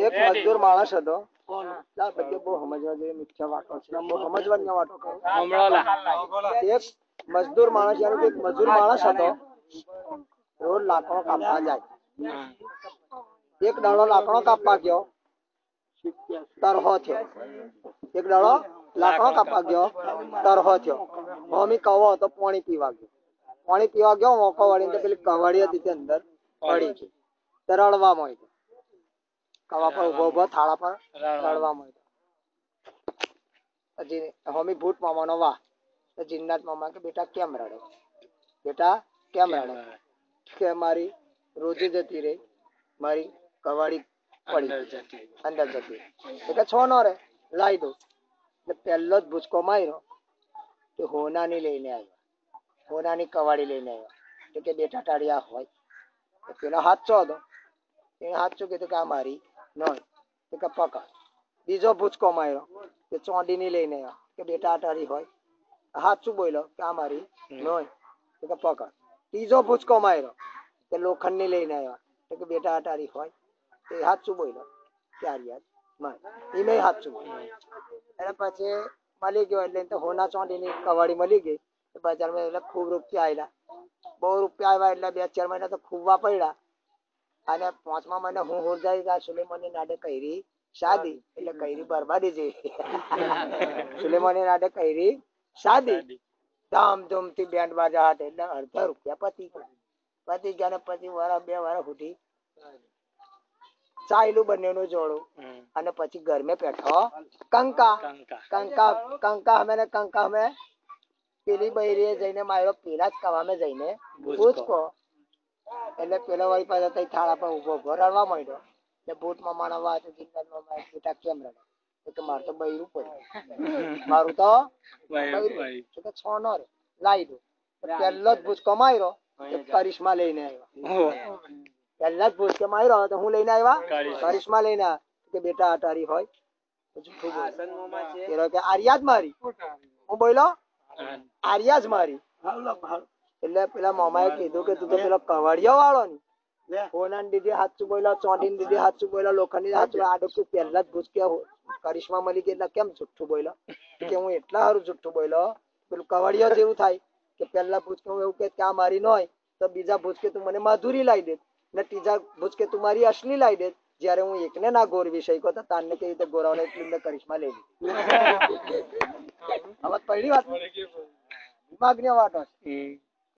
એક મજદૂર માણસ હતો. બહુ સમજવા જોઈએ મુખ્ય વાતો છે, બહુ સમજવાની વાતો કહું. એક મજદૂર માણસ યાર એક મજૂર માણસ હતો. રોજ લાકડો કાપવા જાય. એક દાડો લાકડો કાપવા ગયો, તરહો થયો. એક દાડો લાકડો કાપવા ગયો, તરહો થયો. મમ્મી કવો હતો પાણી પીવા ગયો. પાણી પીવા ગયો, મોકો વળીને પેલી કવાડી હતી તે અંદર પડી ગઈ. રડવા માંડ્યો. કવા પર ઉભો ઉભો થાળા પર રડવા માંડ્યો. પછી મમ્મી ભૂત મામાનો વાહ. તો જીનનાથ મામા કે બેટા કેમ રડે? બેટા કેમ રડે? કે મારી રોજી જતી રહી, મારી કવાડી પડી અંદર જતી. એટલે છો નો રે લાવી દો. એટલે પહેલો જ ભૂચકો માર્યો કે હોનાની લઈને આવ્યો. હોનાની કવાડી લઈને આવ્યો. કે બેટા તારી આ હોય. પેલો હાચો હતો. એને હાચું કીધું કે આ મારી નોય. કે પકડ. બીજો ભૂચકો માર્યો કે ચોંડીની લઈને આવ્યો. કે બેટા આ તારી હોય. હાચું બોલ્યો કે આ મારી નોય. કે પકડ. ત્રીજો ભૂચકો માર્યો કે લોખંડની લઈને આવ્યા. કે બેટા આ તારી હોય. એ હાચું બોલ્યો કે આ યાદ મારી. એમે હાચું બોલ્યો. એટલે પછી મળી ગયો. એટલે હોના ચોંડીની કવાડી મળી ગઈ. બજારમાં એટલે ખૂબ રૂપિયા આવેલા. બહુ રૂપિયા આવ્યા એટલે 2-4 મહિના તો ખૂબવા પડ્યા. અને 5મા મહિને હું જાય સુલેમાની નાડે કઈરી શાદી. એટલે કઈરી બરબાદી જેવી. સુલેમાની નાડે કઈરી શાદી. ધામધૂમ થી બેન્ડ બાજા હાથે એટલે અડધા રૂપિયા પતી ગયા. ને પછી વરા 2 વર્ષ સુધી ચાલ્યું બંનેનું જોડું. અને પછી ઘરમે બેઠો કંકા અમે પેલી બૈરીએ જઈને માર્યો. પેલા જ કવામે જઈને પૂછકો. એટલે પેલો વળી પાછો તઈ થાળા પર ઉભો રડવા માંડ્યો. એટલે ભૂત મામાનો વાત જીનનાથ મામા બેટા કેમ રડે? કે મારું તો બૈરું પડ્યું. મારું તો બૈરું. કે છો નો રે લાવી દો. પહેલો જ ભૂચકો માર્યો કરિશ્મા લઈને આવ્યો. પહેલા જ ભૂચકે માર્યો તો હું લઈને આવ્યા? કરિશ્મા લઈને આવ્યા. કે બેટા અટારી હોય. કે આર્યા જ મારી. હું બોલો આર્યા જ મારી. એટલે પેલા મામાએ કીધું કે તું તો પેલો કવાડિયા વાળો ને. હોનાની દીદી હાચું બોલ્યો, ચોંડીની દીદી હાચું બોલ્યો, લોખંડની હાચું. આડો તું પહેલા જ ભૂચકે કરિશ્મા મળી ગઈ એટલે કેમ જુઠ્ઠું બોલ્યો? કે હું એટલા સારું જુઠ્ઠું બોલ્યો. પેલું કવાડિયા જેવું થાય કે પહેલા ભૂચકે હું એવું કે આ મારી ન હોય તો બીજા ભૂચકે તું મને માધુરી લાવી દે. ને ત્રીજા ભૂચકે તું મારી અસલી લાવી દે. જયારે હું એકને ના ગોરવી શક્યો તો તારને કેવી રીતે ગોરાવને એટલી કરિશ્મા લઈ લીધી. હવે પહેલી વાત દિમાગની વાતો છે.